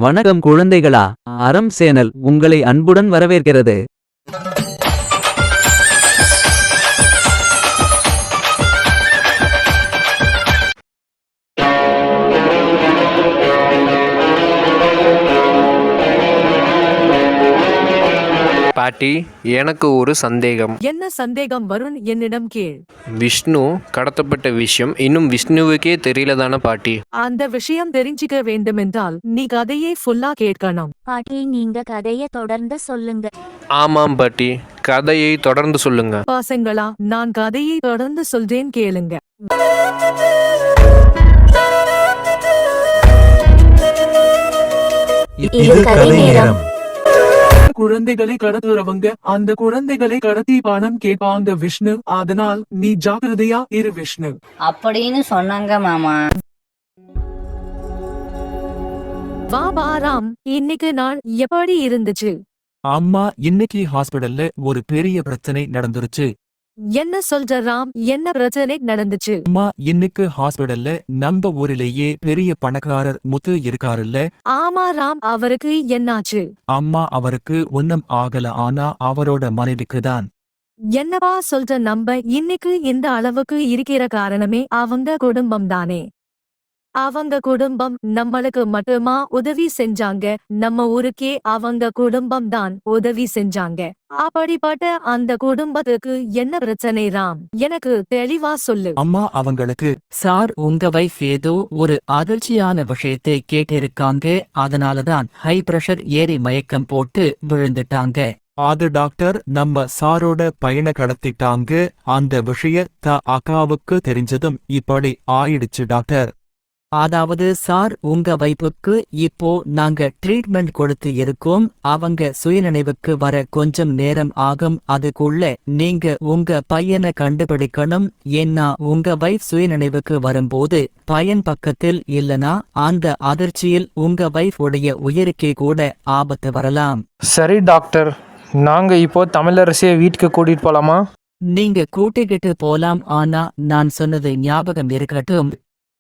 வணக்கம் குழந்தைகளா. அறம் சேனல் உங்களை அன்புடன் வரவேற்கிறது. பாட்டி, எனக்கு ஒரு சந்தேகம். என்ன சந்தேகம் வருண், என்னிடம் கேள். விஷ்ணு கடத்தப்பட்ட விஷயம் இன்னும் விஷ்ணுவுக்கே தெரியலதான பாட்டி? அந்த விஷயம் தெரிஞ்சுக்க வேண்டுமென்றால் நீ கதையை ஃபுல்லா கேட்கணும். பாட்டி, நீங்க கதைய தொடர்ந்து சொல்லுங்க. ஆமாம் பாட்டி, கதையை தொடர்ந்து சொல்லுங்க. பசங்களா, நான் கதையை தொடர்ந்து சொல்றேன், கேளுங்க. இது கதை நேரம். குழந்தைகளை கடத்துறவங்க அந்த குழந்தைகளை கடத்தி பணம் கேட்பாங்க விஷ்ணு. அதனால் நீ ஜாக்கிரதையா இரு விஷ்ணு அப்படின்னு சொன்னாங்க மாமா. வா ராம், இன்னைக்கு நாள் எப்படி இருந்துச்சு? அம்மா, இன்னைக்கு ஹாஸ்பிடல்ல ஒரு பெரிய பிரச்சனை நடந்துருச்சு. என்ன சொல்ற ராம், என்ன பிரச்சனை நடந்துச்சு? அம்மா, இன்னைக்கு ஹாஸ்பிடல்ல நம்ம ஊரிலேயே பெரிய பணக்காரர் முத்து இருக்காருல்ல. ஆமா ராம், அவருக்கு என்னாச்சு? அம்மா, அவருக்கு ஒன்னும் ஆகல. ஆனா அவரோட மனைவிக்கு தான். என்னவா சொல்ற? நம்ம இன்னைக்கு இந்த அளவுக்கு இருக்கிற காரணமே அவங்க குடும்பம் தானே. அவங்க குடும்பம் நம்மளுக்கு மட்டுமா உதவி செஞ்சாங்க? நம்ம ஊருக்கே அவங்க குடும்பம் தான் உதவி செஞ்சாங்க. அப்படிப்பட்ட அந்த குடும்பத்துக்கு என்ன பிரச்சனை ராம்? எனக்கு தெளிவா சொல்லு. அம்மா, அவங்களுக்கு சார், உங்க வைஃப் ஏதோ ஒரு அதிர்ச்சியான விஷயத்தை கேட்டிருக்காங்க. அதனாலதான் ஹை பிரஷர் ஏறி மயக்கம் போட்டு விழுந்துட்டாங்க. அது டாக்டர், நம்ம சாரோட பையனை கடத்திட்டாங்க. அந்த விஷயத்த அக்காவுக்கு தெரிஞ்சதும் இப்படி ஆயிடுச்சு டாக்டர். அதாவது சார், உங்க வைஃபுக்கு இப்போ நாங்க ட்ரீட்மெண்ட் கொடுத்து இருக்கோம். அவங்க சுயநினைவுக்கு வர கொஞ்சம் நேரம் ஆகும். அதுக்குள்ள நீங்க உங்க பையனை கண்டுபிடிக்கணும். ஏன்னா உங்க வைஃப் சுயநினைவுக்கு வரும்போது பையன் பக்கத்தில் இல்லனா அந்த அதிர்ச்சியில் உங்க வைஃப் உடைய உயிருக்கே கூட ஆபத்து வரலாம். சரி டாக்டர், நாங்க இப்போ தமிழரசியை வீட்டுக்கு கூட்டிட்டு போலாமா? நீங்க கூட்டிக்கிட்டு போலாம். ஆனா நான் சொன்னது ஞாபகம் இருக்கட்டும்.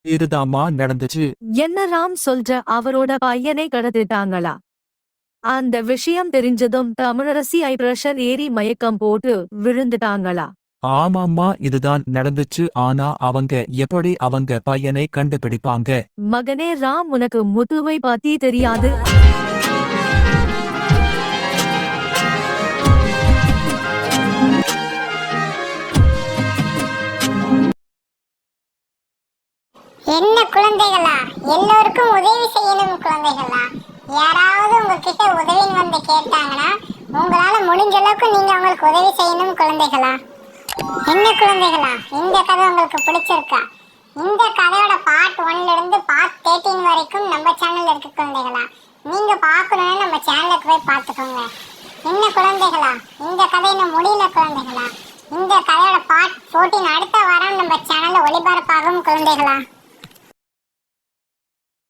இதுதாம்மா நடந்துச்சு. என்ன ராம் சொல்ற? அவரோட பையனை கடத்திட்டாங்களா? அந்த விஷயம் தெரிஞ்சதும் தமிழரசி ஹை பிரஷர் ஏறி மயக்கம் போட்டு விழுந்துட்டாங்களா? ஆமாம்மா, இதுதான் நடந்துச்சு. ஆனா அவங்க எப்படி அவங்க பையனை கண்டுபிடிப்பாங்க? மகனே ராம், உனக்கு முத்துவை பத்தி தெரியாது. என்ன குழந்தைகளா, எல்லோருக்கும் உதவி செய்யணும் குழந்தைகளா. யாராவது உங்ககிட்ட உதவின்னு வந்து கேட்டாங்கன்னா உங்களால முடிஞ்ச அளவுக்கு நீங்க அவங்களுக்கு உதவி செய்யணும் குழந்தைகளா. என்ன குழந்தைகளா, இந்த கதை உங்களுக்கு பிடிச்சிருக்கா? இந்த கதையோட பார்ட் 1ல இருந்து பார்ட் 13 வரைக்கும் நம்ம சேனல்ல இருக்கு குழந்தைகளா. நீங்க பார்க்கணும்னு நம்ம சேனலுக்கு போய் பார்த்துக்கோங்க. என்ன குழந்தைகளா, இந்த கதை இன்னும் முடியல குழந்தைகளா. இந்த கதையோட பார்ட் 14 அடுத்த வாரம் நம்ம சேனல்ல ஒளிபரப்பாகும் குழந்தைகளா.